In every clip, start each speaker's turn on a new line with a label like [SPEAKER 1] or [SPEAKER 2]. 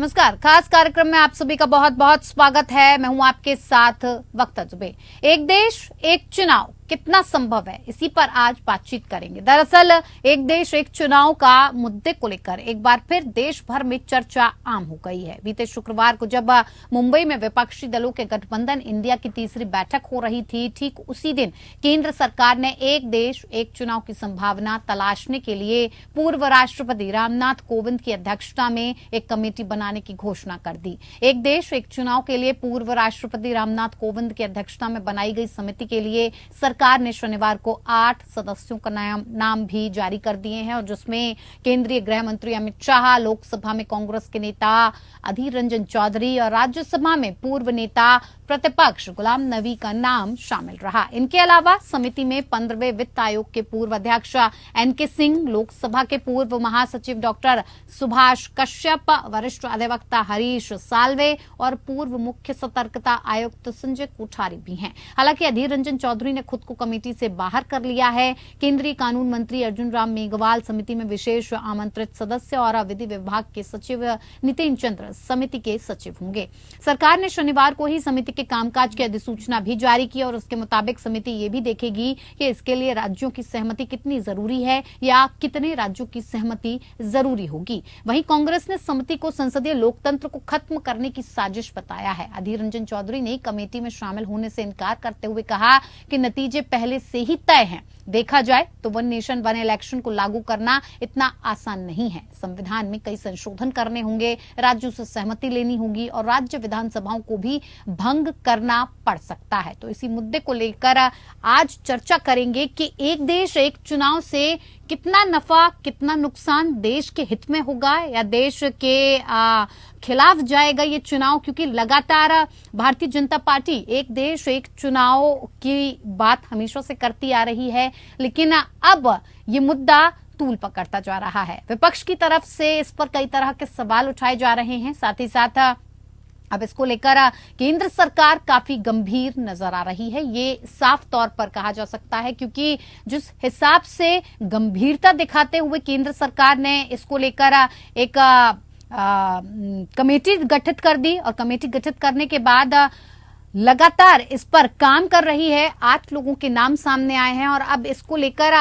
[SPEAKER 1] नमस्कार। खास कार्यक्रम में आप सभी का बहुत बहुत स्वागत है। मैं हूं आपके साथ वक्ता जुबे। एक देश एक चुनाव कितना संभव है, इसी पर आज बातचीत करेंगे। दरअसल एक देश एक चुनाव का मुद्दे को लेकर एक बार फिर देश भर में चर्चा आम हो गई है। बीते शुक्रवार को जब मुंबई में विपक्षी दलों के गठबंधन इंडिया की तीसरी बैठक हो रही थी, ठीक उसी दिन केंद्र सरकार ने एक देश एक चुनाव की संभावना तलाशने के लिए पूर्व राष्ट्रपति रामनाथ कोविंद की अध्यक्षता में एक कमेटी बनाने की घोषणा कर दी। एक देश एक चुनाव के लिए पूर्व राष्ट्रपति रामनाथ कोविंद की अध्यक्षता में बनाई गई समिति के लिए सरकार ने शनिवार को 8 सदस्यों का नाम भी जारी कर दिए हैं, और जिसमें केंद्रीय गृह मंत्री अमित शाह, लोकसभा में कांग्रेस के नेता अधीर रंजन चौधरी और राज्यसभा में पूर्व नेता प्रतिपक्ष गुलाम नबी का नाम शामिल रहा। इनके अलावा समिति में 15वें वित्त आयोग के पूर्व अध्यक्ष एनके सिंह, लोकसभा के पूर्व महासचिव डॉक्टर सुभाष कश्यप, वरिष्ठ अधिवक्ता हरीश साल्वे और पूर्व मुख्य सतर्कता आयुक्त संजय कोठारी भी हैं। हालांकि अधीर रंजन चौधरी ने खुद को कमेटी से बाहर कर लिया है। केंद्रीय कानून मंत्री अर्जुन राम मेघवाल समिति में विशेष आमंत्रित सदस्य और विधि विभाग के सचिव नितिन चंद्र समिति के सचिव होंगे। सरकार ने शनिवार को ही समिति के कामकाज की अधिसूचना भी जारी की, और उसके मुताबिक समिति ये भी देखेगी कि इसके लिए राज्यों की सहमति कितनी जरूरी है या कितने राज्यों की सहमति जरूरी होगी। वहीं कांग्रेस ने समिति को संसदीय लोकतंत्र को खत्म करने की साजिश बताया है। अधीर रंजन चौधरी ने कमेटी में शामिल होने से इनकार करते हुए कहा कि नतीजे पहले से ही तय हैं। देखा जाए तो वन नेशन वन इलेक्शन को लागू करना इतना आसान नहीं है। संविधान में कई संशोधन करने होंगे, राज्यों से सहमति लेनी होगी और राज्य विधानसभाओं को भी भंग करना पड़ सकता है। तो इसी मुद्दे को लेकर आज चर्चा करेंगे कि एक देश एक चुनाव से कितना नफा कितना नुकसान देश के हित में होगा या देश के खिलाफ जाएगा ये चुनाव, क्योंकि लगातार भारतीय जनता पार्टी एक देश एक चुनाव की बात हमेशा से करती आ रही है, लेकिन अब ये मुद्दा तूल पकड़ता जा रहा है। विपक्ष की तरफ से इस पर कई तरह के सवाल उठाए जा रहे हैं। साथ ही साथ अब इसको लेकर केंद्र सरकार काफी गंभीर नजर आ रही है, ये साफ तौर पर कहा जा सकता है, क्योंकि जिस हिसाब से गंभीरता दिखाते हुए केंद्र सरकार ने इसको लेकर एक कमेटी गठित कर दी, और कमेटी गठित करने के बाद लगातार इस पर काम कर रही है। 8 लोगों के नाम सामने आए हैं, और अब इसको लेकर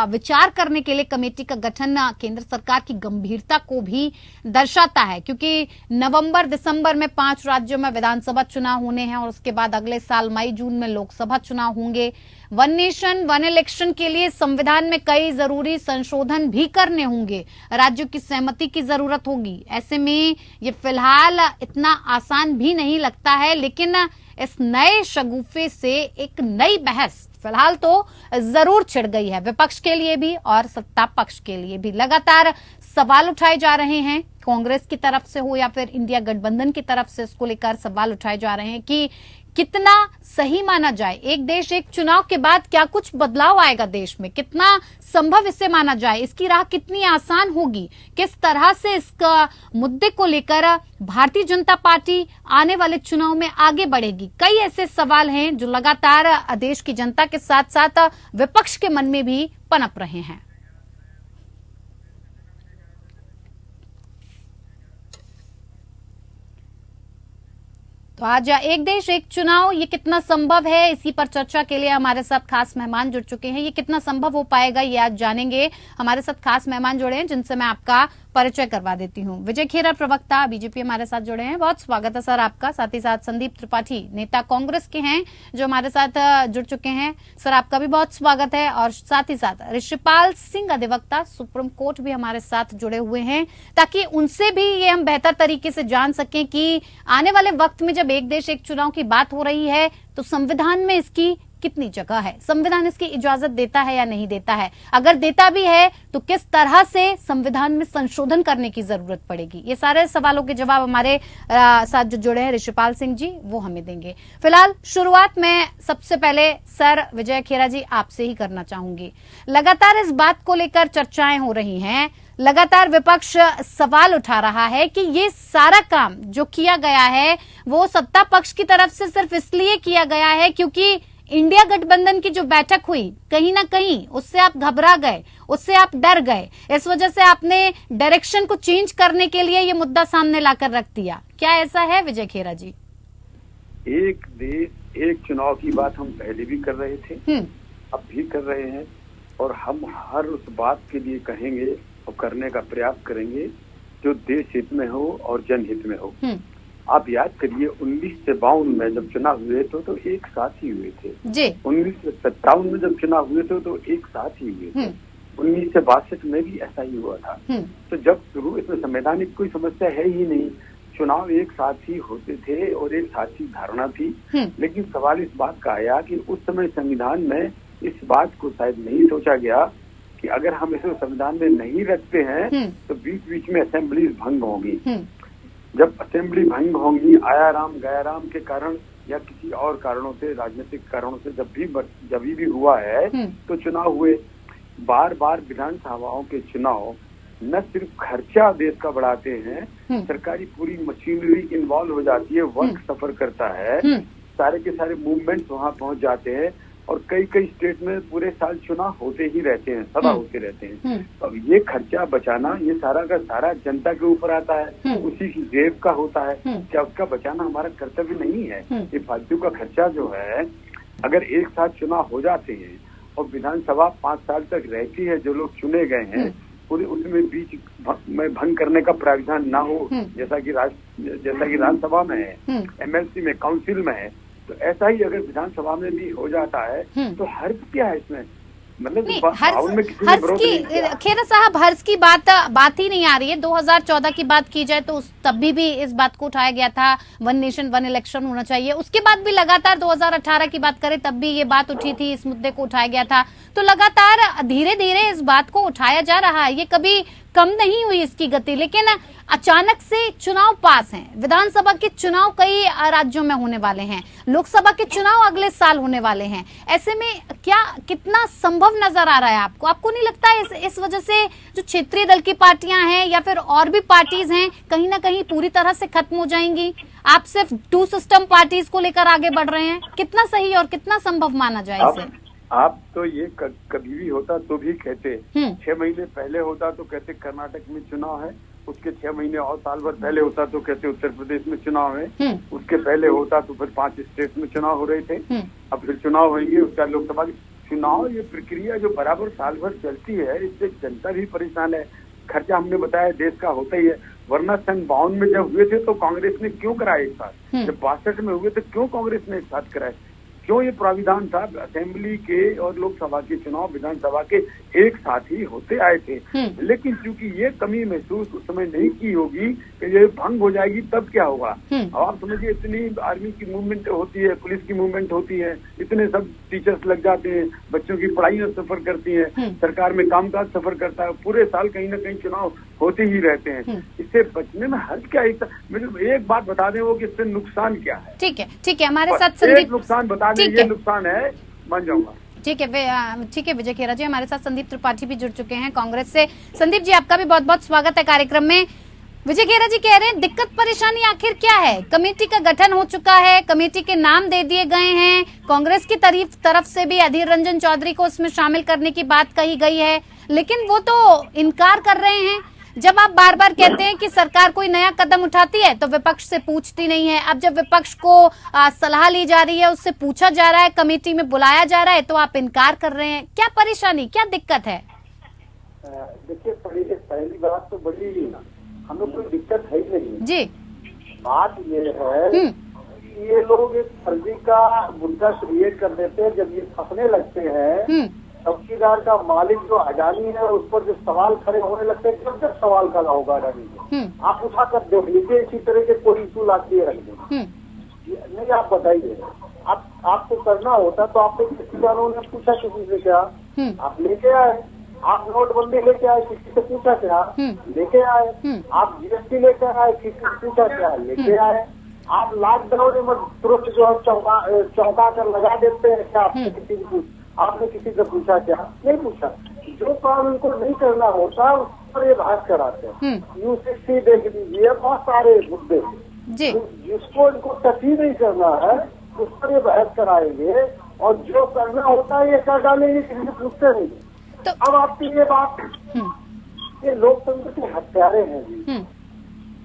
[SPEAKER 1] विचार करने के लिए कमेटी का गठन केंद्र सरकार की गंभीरता को भी दर्शाता है, क्योंकि नवंबर दिसंबर में 5 राज्यों में विधानसभा चुनाव होने हैं और उसके बाद अगले साल मई जून में लोकसभा चुनाव होंगे। वन नेशन वन इलेक्शन के लिए संविधान में कई जरूरी संशोधन भी करने होंगे, राज्यों की सहमति की जरूरत होगी। ऐसे में ये फिलहाल इतना आसान भी नहीं लगता है, लेकिन इस नए शगुफे से एक नई बहस फिलहाल तो जरूर छिड़ गई है, विपक्ष के लिए भी और सत्ता पक्ष के लिए भी। लगातार सवाल उठाए जा रहे हैं, कांग्रेस की तरफ से हो या फिर इंडिया गठबंधन की तरफ से, इसको लेकर सवाल उठाए जा रहे हैं कि कितना सही माना जाए। एक देश एक चुनाव के बाद क्या कुछ बदलाव आएगा देश में, कितना संभव इसे माना जाए, इसकी राह कितनी आसान होगी, किस तरह से इसका मुद्दे को लेकर भारतीय जनता पार्टी आने वाले चुनाव में आगे बढ़ेगी। कई ऐसे सवाल हैं जो लगातार देश की जनता के साथ साथ विपक्ष के मन में भी पनप रहे हैं। तो आज एक देश एक चुनाव ये कितना संभव है, इसी पर चर्चा के लिए हमारे साथ खास मेहमान जुड़ चुके हैं। ये कितना संभव हो पाएगा ये आज जानेंगे। हमारे साथ खास मेहमान जुड़े हैं जिनसे मैं आपका परिचय करवा देती हूँ। विजय खेरा प्रवक्ता बीजेपी हमारे साथ जुड़े हैं, बहुत स्वागत है सर आपका। साथ ही साथ संदीप त्रिपाठी नेता कांग्रेस के हैं जो हमारे साथ जुड़ चुके हैं, सर आपका भी बहुत स्वागत है। और साथ ही साथ ऋषिपाल सिंह अधिवक्ता सुप्रीम कोर्ट भी हमारे साथ जुड़े हुए हैं, ताकि उनसे भी ये हम बेहतर तरीके से जान सकें कि आने वाले वक्त में जब एक देश एक चुनाव की बात हो रही है तो संविधान में इसकी कितनी जगह है, संविधान इसकी इजाजत देता है या नहीं देता है, अगर देता भी है तो किस तरह से संविधान में संशोधन करने की जरूरत पड़ेगी। ये सारे सवालों के जवाब हमारे साथ जो जुड़े हैं ऋषिपाल सिंह जी वो हमें देंगे। फिलहाल शुरुआत में सबसे पहले सर विजय खेरा जी आपसे ही करना चाहूंगी। लगातार इस बात को लेकर चर्चाएं हो रही हैं, लगातार विपक्ष सवाल उठा रहा है कि ये सारा काम जो किया गया है वो सत्ता पक्ष की तरफ से सिर्फ इसलिए किया गया है क्योंकि इंडिया गठबंधन की जो बैठक हुई कहीं ना कहीं उससे आप घबरा गए, उससे आप डर गए, इस वजह से आपने डायरेक्शन को चेंज करने के लिए ये मुद्दा सामने लाकर रख दिया। क्या ऐसा है विजय खेरा जी?
[SPEAKER 2] एक देश एक चुनाव की बात हम पहले भी कर रहे थे, अब भी कर रहे हैं, और हम हर उस बात के लिए कहेंगे और करने का प्रयास करेंगे जो देश हित में हो और जनहित में हो। आप याद करिए 1952 में जब चुनाव हुए तो एक साथ ही हुए थे जी। 1957 में जब चुनाव हुए तो एक साथ ही हुए थे। 1962 में भी ऐसा ही हुआ था। तो जब शुरू इसमें संवैधानिक कोई समस्या है ही नहीं, चुनाव एक साथ ही होते थे और एक साथ ही धारणा थी। लेकिन सवाल इस बात का आया कि उस समय संविधान में इस बात को शायद नहीं सोचा गया कि अगर हम इसे संविधान में नहीं रखते हैं तो बीच बीच में असेंबली भंग होंगी। जब असेंबली भंग होंगी, आया राम गया राम के कारण या किसी और कारणों से, राजनीतिक कारणों से जब भी हुआ है तो चुनाव हुए। बार बार विधानसभाओं के चुनाव न सिर्फ खर्चा देश का बढ़ाते हैं, सरकारी पूरी मशीनरी इन्वॉल्व हो जाती है, वर्क सफर करता है, सारे के सारे मूवमेंट्स वहाँ पहुँच जाते हैं, और कई कई स्टेट में पूरे साल चुनाव होते ही रहते हैं, सदा होते रहते हैं। तो अब ये खर्चा बचाना, ये सारा का सारा जनता के ऊपर आता है, उसी की जेब का होता है। क्या उसका बचाना हमारा कर्तव्य नहीं है? ये फालतू का खर्चा जो है, अगर एक साथ चुनाव हो जाते हैं और विधानसभा 5 साल तक रहती है, जो लोग चुने गए हैं पूरे, उसमें बीच में भंग करने का प्राविधान ना हो, जैसा कि राज्यसभा में है, एमएलसी में, काउंसिल में है, तो ऐसा ही अगर विधानसभा में भी हो जाता है तो हर्ज क्या है इसमें? मतलब
[SPEAKER 1] खेरा साहब, हर्ज की बात ही नहीं आ रही है। 2014 की बात की जाए तो तब भी इस बात को उठाया गया था, वन नेशन वन इलेक्शन होना चाहिए। उसके बाद भी लगातार 2018 की बात करें तब भी ये बात उठी थी, इस मुद्दे को उठाया गया था। तो लगातार धीरे धीरे इस बात को उठाया जा रहा है, ये कभी कम नहीं हुई इसकी गति। लेकिन अचानक से चुनाव पास हैं, विधानसभा के चुनाव कई राज्यों में होने वाले हैं, लोकसभा के चुनाव अगले साल होने वाले हैं। ऐसे में क्या कितना संभव नजर आ रहा है आपको? आपको नहीं लगता है इस वजह से जो क्षेत्रीय दल की पार्टियां हैं या फिर और भी पार्टीज हैं कहीं ना कहीं पूरी तरह से खत्म हो जाएंगी? आप सिर्फ 2 सिस्टम पार्टीज को लेकर आगे बढ़ रहे हैं, कितना सही और कितना संभव माना जाए इसे?
[SPEAKER 2] आप तो ये कभी भी होता तो भी कहते, 6 महीने पहले होता तो कहते कर्नाटक में चुनाव है, उसके 6 महीने और साल भर पहले होता तो कहते उत्तर प्रदेश में चुनाव है, उसके पहले होता तो फिर 5 स्टेट में चुनाव हो रहे थे, अब फिर चुनाव होंगे, उसका लोकसभा की चुनाव। ये प्रक्रिया जो बराबर साल भर चलती है, इससे जनता भी परेशान है। खर्चा हमने बताया देश का होता ही है, वरना सन 52 में जब हुए थे तो कांग्रेस ने क्यों कराए एक साथ? जब 62 में हुए तो क्यों कांग्रेस ने एक साथ कराए? क्यों ये प्राविधान था? असेंबली के और लोकसभा के चुनाव विधानसभा के एक साथ ही होते आए थे। लेकिन चूंकि ये कमी महसूस उस समय नहीं की होगी कि ये भंग हो जाएगी, तब क्या होगा? अब आप समझिए, इतनी आर्मी की मूवमेंट होती है, पुलिस की मूवमेंट होती है, इतने सब टीचर्स लग जाते हैं, बच्चों की पढ़ाइयाँ सफर करती हैं, सरकार में कामकाज सफर करता है, पूरे साल कहीं ना कहीं चुनाव होते ही रहते हैं। इससे बचने में हर्ज क्या है? मुझे एक बात बता दें, वो कि इससे नुकसान क्या है?
[SPEAKER 1] ठीक है, हमारे साथ संदीप,
[SPEAKER 2] नुकसान बता दें, ये नुकसान है, मान जाऊंगा।
[SPEAKER 1] ठीक है विजय खेरा जी, हमारे साथ संदीप त्रिपाठी भी जुड़ चुके हैं कांग्रेस से। संदीप जी, आपका भी बहुत बहुत स्वागत है कार्यक्रम में। विजय खेरा जी कह रहे हैं दिक्कत परेशानी आखिर क्या है? कमेटी का गठन हो चुका है, कमेटी के नाम दे दिए गए हैं, कांग्रेस की तरफ से भी अधीर रंजन चौधरी को उसमें शामिल करने की बात कही गई है, लेकिन वो तो इनकार कर रहे हैं। जब आप बार बार कहते हैं कि सरकार कोई नया कदम उठाती है तो विपक्ष से पूछती नहीं है, अब जब विपक्ष को सलाह ली जा रही है, उससे पूछा जा रहा है, कमेटी में बुलाया जा रहा है, तो आप इनकार कर रहे हैं। क्या परेशानी, क्या दिक्कत है?
[SPEAKER 2] देखिए, पहली बात तो बड़ी हम लोग कोई दिक्कत है ही नहीं
[SPEAKER 1] जी।
[SPEAKER 2] बात ये है कि ये लोग एक फर्जी का मुद्दा क्रिएट कर देते हैं। जब ये फंसने लगते हैं, चौकीदार का मालिक जो अडानी है उस पर जो सवाल खड़े होने लगते हैं, जब जब सवाल खड़ा होगा अडानी को आप उठा कर देख लीजिए, इसी तरह के कोई इशू ला के रख दें। नहीं, आप बताइए, आपको करना होता तो आपने किसानों ने पूछा किसी से क्या? आप लेके आए, आप नोटबंदी लेके आए, किसी से पूछा क्या? लेके आए। आप जीएसटी लेकर आए, किसी से पूछा क्या? लेके आए। आप लॉकडाउन में तुरंत जो है चौंका कर लगा देते हैं क्या? आपने किसी से पूछा क्या? नहीं पूछा। जो काम उनको नहीं करना होता उस पर ये बहस कराते हैं। U60 देख लीजिए, बहुत सारे मुद्दे जिसको इनको टच ही नहीं करना है उस पर ये बहस कराएंगे।
[SPEAKER 3] और जो करना होता है ये कर डालेंगे, किसी से पूछते नहीं।
[SPEAKER 1] तो
[SPEAKER 3] अब आपकी ये बात, ये लोकतंत्र के हत्यारे हैं जी।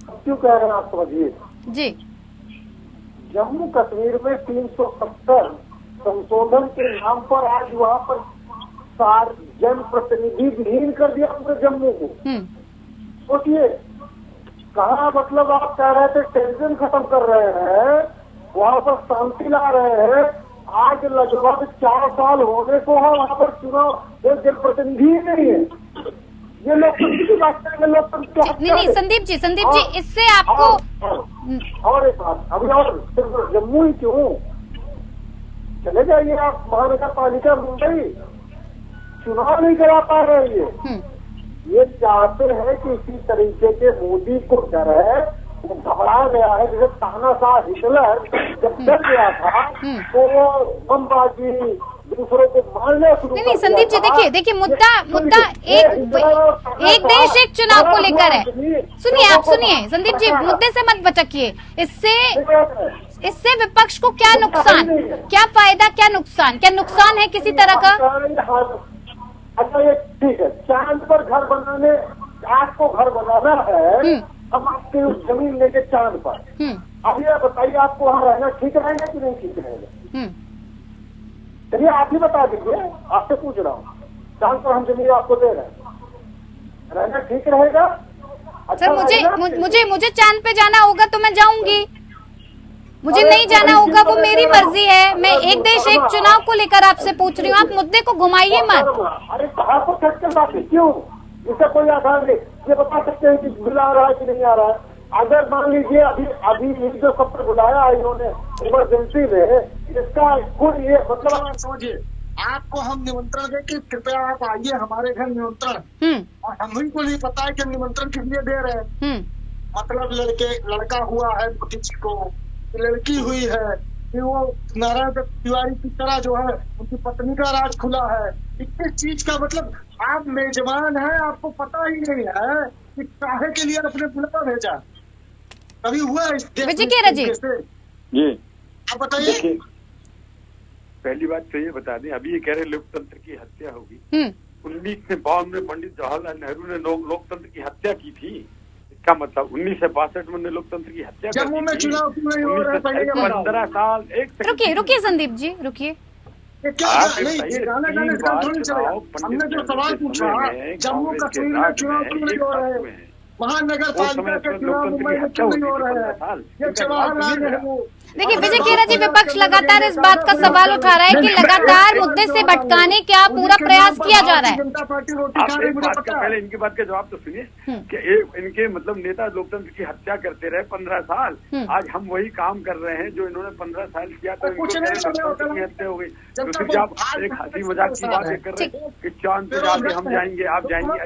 [SPEAKER 3] अब क्यों कह रहे हैं आप समझिए
[SPEAKER 1] जी।
[SPEAKER 3] जम्मू कश्मीर में 370 संशोधन के नाम पर आज वहाँ पर जनप्रतिनिधि विहीन कर दिया पूरे जम्मू को। सोचिए, कहाँ मतलब आप कह रहे थे टेंशन खत्म कर रहे हैं, वहाँ पर शांति ला रहे हैं। आज लगभग 4 साल होने को है, वहाँ पर चुनाव, कोई जनप्रतिनिधि ही नहीं है। ये लोकतंत्र की बात करेंगे, लोकतंत्र
[SPEAKER 1] नहीं संदीप जी इससे आपको
[SPEAKER 3] और एक बात, अभी और सिर्फ जम्मू ही क्यों, चले जाइए आप महानगर पालिका मुंबई, चुनाव नहीं करा पा रहे हैं। ये चाहते हैं कि इसी तरीके के मोदी को डर है, वो घबरा गया है। जैसे तानाशाह हिटलर जब डर गया था तो वो बमबाजी, दूसरों को मारने शुरू कर दिया।
[SPEAKER 1] नहीं संदीप जी देखिए मुद्दा एक देश एक चुनाव को लेकर है। सुनिए आप सुनिए संदीप जी, मुद्दे से मत भटकिए। इससे विपक्ष को क्या नुकसान, क्या फायदा, क्या नुकसान है किसी तरह का?
[SPEAKER 3] अच्छा ये ठीक है, चांद पर घर बनाने, आपको घर बनाना है, हम आपकी उस जमीन लेके चांद पर, अब ये बताइए आपको वहाँ रहना ठीक रहेगा कि नहीं ठीक रहेगा? चलिए आप ही बता दीजिए, आपसे पूछ रहा हूँ। चांद पर हम जमीन आपको दे रहे हैं, रहना ठीक रहेगा?
[SPEAKER 1] अच्छा मुझे चांद पे जाना होगा तो मैं जाऊंगी, मुझे नहीं जाना होगा वो मेरी मर्जी है। मैं एक देश एक चुनाव को लेकर आपसे पूछ रही हूँ, आप मुद्दे को घुमाइए मत।
[SPEAKER 3] अरे कहाँ को छटकर बात क्यों, इसका कोई आधार नहीं। ये बता सकते हैं कि बिल आ रहा है कि नहीं आ रहा है? अगर मान लीजिए अभी जो सत्र बुलाया इन्होंने इमरजेंसी में, इसका कोई ये मतलब समझिए, आपको हम निमंत्रण दें कि कृपया आप आइए हमारे घर निमंत्रण, और हम ही को नहीं पता है कि निमंत्रण किस लिए दे रहे हैं। मतलब लड़का हुआ है मोदी जी को, लड़की हुई है कि वो नारायण तिवारी की तरह जो है उनकी पत्नी का राज खुला है। इस चीज का मतलब आप मेजबान हैं, आपको पता ही नहीं है कि काहे के लिए अपने बुलावा भेजा। कभी हुआ इस
[SPEAKER 1] विजय केरा जी?
[SPEAKER 2] जी
[SPEAKER 3] आप बताइए।
[SPEAKER 2] पहली बात तो ये बता दें, अभी ये कह रहे लोकतंत्र की हत्या होगी। 1952 में पंडित जवाहरलाल नेहरू ने लोकतंत्र की हत्या की थी। इसका मतलब 1962 में लोकतंत्र की हत्या
[SPEAKER 3] जम्मू में चुनाव क्यों नहीं हो रहा है?
[SPEAKER 2] 15 साल एक
[SPEAKER 1] रुकिए संदीप जी रुकिए।
[SPEAKER 3] हमने जो सवाल पूछा, जम्मू कश्मीर में चुनाव क्यों नहीं हो रहे हैं, महानगर पालिका के चुनाव मुंबई में क्यों नहीं हो रहे हैं? ये जवाहरलाल नेहरू।
[SPEAKER 1] देखिए विजय केरा जी, विपक्ष लगातार इस बात का सवाल उठा रहा है कि लगातार मुद्दे से भटकाने का पूरा प्रयास किया जा रहा है।
[SPEAKER 3] जनता पार्टी
[SPEAKER 2] पहले इनकी बात का जवाब तो सुनिए कि इनके मतलब नेता लोकतंत्र की हत्या करते रहे 15 साल। आज हम वही काम कर रहे हैं जो इन्होंने 15 साल किया, तो लोकतंत्र की हत्या हो गई। दूसरी आप एक हंसी मजाक की बात कर रहे हैं कि चांद पे जाके हम जाएंगे, आप जाएंगे।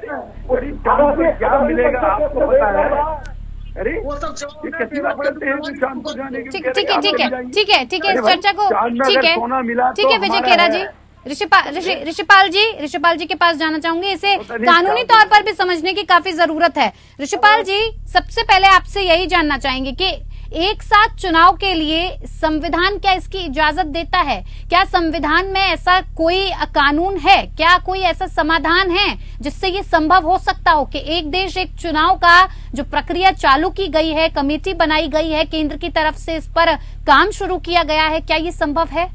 [SPEAKER 2] अरे चांद पे क्या मिलेगा आपको पता है? अरे ये कैसी बात करते हैं चांद पर जाने की?
[SPEAKER 1] ठीक है इस चर्चा को ठीक है विजय केरा जी। ऋषिपाल जी के पास जाना चाहूंगी। इसे कानूनी तौर पर भी समझने की काफी जरूरत है। ऋषिपाल जी, सबसे पहले आपसे यही जानना चाहेंगे कि एक साथ चुनाव के लिए संविधान क्या इसकी इजाजत देता है? क्या संविधान में ऐसा कोई कानून है, क्या कोई ऐसा समाधान है जिससे ये संभव हो सकता हो कि एक देश एक चुनाव का जो प्रक्रिया चालू की गई है, कमेटी बनाई गई है, केंद्र की तरफ से इस पर काम शुरू किया गया है, क्या ये संभव है?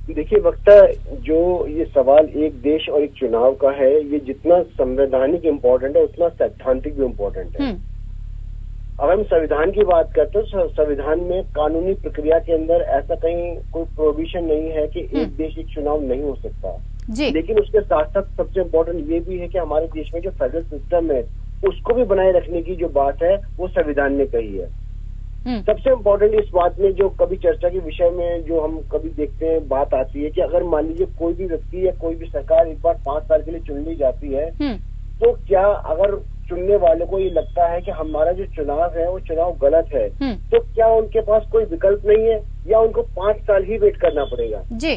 [SPEAKER 4] देखिए वक्ता, जो ये सवाल एक देश और एक चुनाव का है, ये जितना संवैधानिक इम्पोर्टेंट है उतना सैद्धांतिक भी इम्पोर्टेंट है। अगर हम संविधान की बात करते हैं तो संविधान में कानूनी प्रक्रिया के अंदर ऐसा कहीं कोई प्रोविजन नहीं है कि एक देश एक चुनाव नहीं हो सकता जी। लेकिन उसके साथ साथ सबसे इम्पोर्टेंट ये भी है कि हमारे देश में जो फेडरल सिस्टम है उसको भी बनाए रखने की जो बात है वो संविधान ने कही है। सबसे इम्पोर्टेंट इस बात में जो कभी चर्चा के विषय में जो हम कभी देखते हैं बात आती है कि अगर मान लीजिए कोई भी व्यक्ति या कोई भी सरकार एक बार 5 साल के लिए चुन ली जाती है, तो क्या अगर चुनने वालों को ये लगता है कि हमारा जो चुनाव है वो चुनाव गलत है, तो क्या उनके पास कोई विकल्प नहीं है या उनको 5 साल ही वेट करना पड़ेगा जी?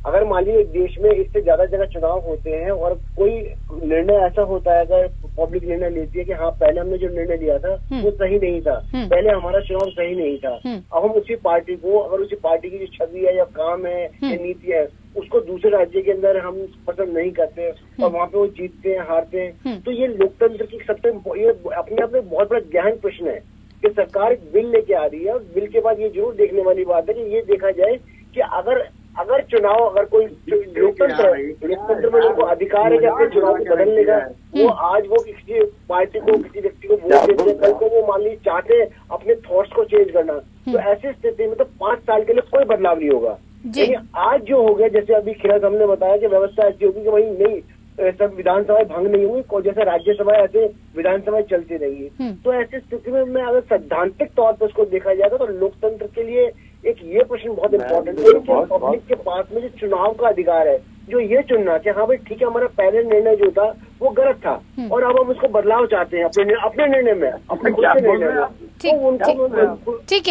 [SPEAKER 4] अगर मान लीजिए देश में इससे ज्यादा जगह चुनाव होते हैं और कोई निर्णय ऐसा होता है, अगर पब्लिक निर्णय लेती है कि हाँ पहले हमने जो निर्णय लिया था वो सही नहीं था, पहले हमारा चुनाव सही नहीं था। अब हम उसी पार्टी को, अगर उसी पार्टी की जो छवि है या काम है या नीति है, उसको दूसरे राज्य के अंदर हम पसंद नहीं करते और वहाँ पे वो जीतते हैं, हारते हैं, तो ये लोकतंत्र की सबसे ये अपने आप में बहुत बड़ा गहन प्रश्न है कि सरकार एक बिल लेके आ रही है और बिल के बाद ये जरूर देखने वाली बात है कि ये देखा जाए कि अगर चुनाव, अगर कोई लोकतंत्र में उनको अधिकार है कि अपने चुनाव को बदलने का, वो आज वो किसी पार्टी को, किसी व्यक्ति को वोट देते हैं, कल को वो मान लीजिए चाहते हैं अपने थॉट्स को चेंज करना, तो ऐसी स्थिति में तो 5 साल के लिए कोई बदलाव नहीं होगा। लेकिन आज जो हो गया, जैसे अभी खिरा साहब ने बताया कि व्यवस्था ऐसी होगी कि वही नहीं, सब विधानसभाएं भंग नहीं हुई, जैसे राज्यसभा ऐसे विधानसभाएं चलती रही। तो ऐसी स्थिति में अगर सैद्धांतिक तौर पर उसको देखा जाएगा तो लोकतंत्र के लिए एक ये प्रश्न बहुत इम्पोर्टेंट है कि पब्लिक के पास में जो चुनाव का अधिकार है, जो ये चुनना कि हाँ भाई ठीक है, हमारा पहले निर्णय जो था वो गलत था और अब हम उसको बदलाव चाहते हैं अपने निर्णय में, अपने खुद के निर्णय में।
[SPEAKER 1] ठीक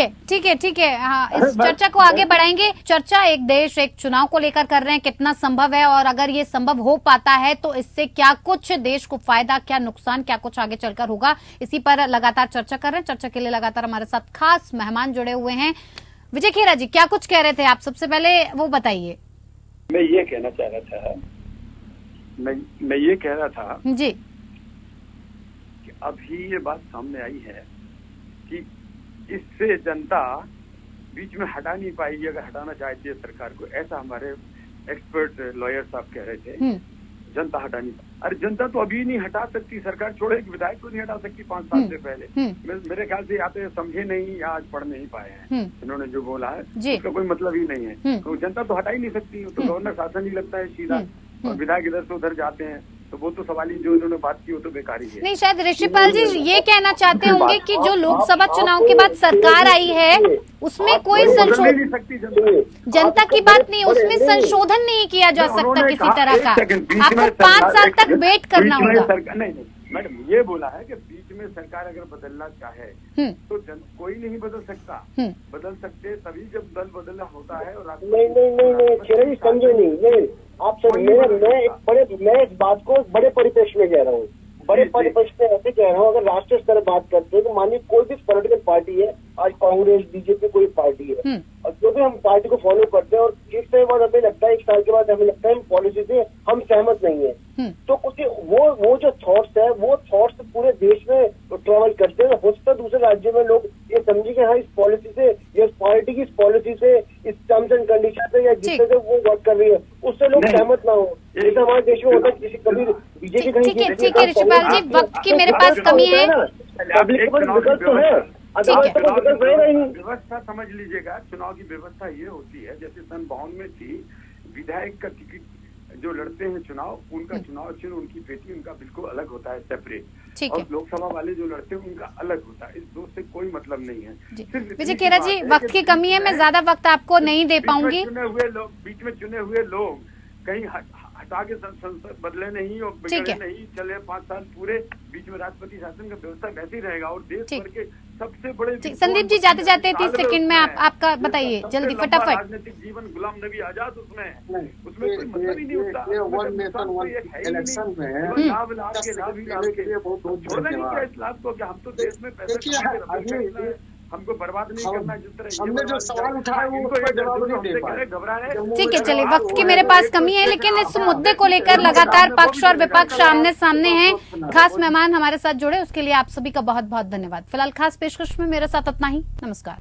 [SPEAKER 1] है। हाँ, इस चर्चा को आगे बढ़ाएंगे। चर्चा एक देश एक चुनाव को लेकर कर रहे हैं, कितना संभव है और अगर ये संभव हो पाता है तो इससे क्या कुछ देश को फायदा, क्या नुकसान, क्या कुछ आगे चलकर होगा, इसी पर लगातार चर्चा कर रहे हैं। चर्चा के लिए लगातार हमारे साथ खास मेहमान जुड़े हुए हैं। विजय खेरा जी, क्या कुछ कह रहे थे आप? सबसे पहले वो बताइए।
[SPEAKER 2] मैं ये कहना चाह रहा था, मैं ये कह रहा था
[SPEAKER 1] जी
[SPEAKER 2] कि अभी ये बात सामने आई है कि इससे जनता बीच में हटा नहीं पाएगी अगर हटाना चाहती है सरकार को, ऐसा हमारे एक्सपर्ट लॉयर साहब कह रहे थे। जनता हटा नहीं, अरे जनता तो अभी नहीं हटा सकती, सरकार छोड़े विधायक को नहीं हटा सकती 5 साल से पहले। मेरे ख्याल से या तो समझे नहीं या आज पढ़ नहीं पाए हैं, इन्होंने जो बोला है उसका कोई मतलब ही नहीं है। तो जनता तो हटा ही नहीं सकती, तो गवर्नर शासन ही लगता है सीधा, और विधायक इधर से उधर जाते हैं, तो वो तो सवाल ही जो इन्होंने बात की वो तो बेकार ही है।
[SPEAKER 1] नहीं, शायद ऋषिपाल जी ये कहना चाहते होंगे कि जो लोकसभा चुनाव के बाद सरकार आई है उसमें कोई संशोधन, जनता की बात नहीं, उसमें संशोधन नहीं किया जा सकता किसी तरह का, आपको 5 साल तक वेट करना होगा।
[SPEAKER 2] नहीं मैडम, ये बोला है कि बीच में सरकार अगर बदलना चाहे तो कोई नहीं बदल सकता, बदल सकते तभी जब दल बदलना होता है। और
[SPEAKER 4] नहीं समझे नहीं, आप सब मैं इस बात को बड़े परिप्रेक्ष्य में कह रहा हूँ, बड़े परिप्रेक्ष्य में ऐसे कह रहा हूँ। अगर राष्ट्रीय स्तर बात करते हैं तो मानिए कोई भी पॉलिटिकल पार्टी है, आज कांग्रेस बीजेपी कोई पार्टी है, और जो भी हम पार्टी को फॉलो करते हैं और एक समय बाद हमें लगता है, 1 साल के बाद हमें लगता है पॉलिसी से हम सहमत नहीं है, तो कुछ वो जो थॉट्स है वो थॉट्स पूरे देश में ट्रेवल करते हैं। हो सकता है दूसरे राज्य में लोग ये समझे कि हाँ इस पॉलिसी से, इस पार्टी की इस पॉलिसी से, इस टर्म्स एंड कंडीशन से या जिससे से वो वर्क कर रही है उससे लोग सहमत ना हो। जैसे हमारे देश में होता है किसी कभी बीजेपी
[SPEAKER 1] ठीक है ऋषिपाल जी, वक्त की मेरे पास कमी है।
[SPEAKER 4] विकल्प तो है,
[SPEAKER 2] व्यवस्था समझ लीजिएगा। चुनाव की व्यवस्था ये होती है, जैसे सन 52 में थी, विधायक का टिकट जो लड़ते हैं चुनाव, उनका चुनाव चिन्ह, उनकी बेटी, उनका बिल्कुल अलग होता है, सेपरेट, और लोकसभा वाले जो लड़ते हैं उनका अलग होता है। इस दो से कोई मतलब नहीं है।
[SPEAKER 1] विजय खेरा जी, वक्त की कमी है, मैं ज्यादा वक्त आपको नहीं दे पाऊंगी।
[SPEAKER 2] बीच में चुने हुए लोग कहीं हटा के संसद बदले नहीं और बिगड़े नहीं, चले 5 साल पूरे, बीच में राष्ट्रपति शासन का व्यवस्था वैसे ही रहेगा। और देश भर के सबसे बड़े
[SPEAKER 1] संदीप जी जाते जाते 30 सेकंड में आपका बताइए जल्दी फटाफट।
[SPEAKER 2] राजनीतिक जीवन गुलाम नबी आजाद उसमें कोई मतलब ही नहीं होता।
[SPEAKER 5] इलेक्शन में
[SPEAKER 2] छोड़ना नहीं क्या इस लाभ को, कि हम तो देश में पैसा हमको बर्बाद नहीं करना, जिस तरह
[SPEAKER 5] हमने जो सवाल उठाया वो जवाब नहीं दे पाए।
[SPEAKER 1] ठीक है, चलिए वक्त की मेरे पास कमी है, लेकिन इस मुद्दे को लेकर लगातार पक्ष और विपक्ष आमने सामने हैं। खास मेहमान हमारे साथ जुड़े, उसके लिए आप सभी का बहुत बहुत धन्यवाद। फिलहाल खास पेशकश में मेरे साथ इतना ही। नमस्कार।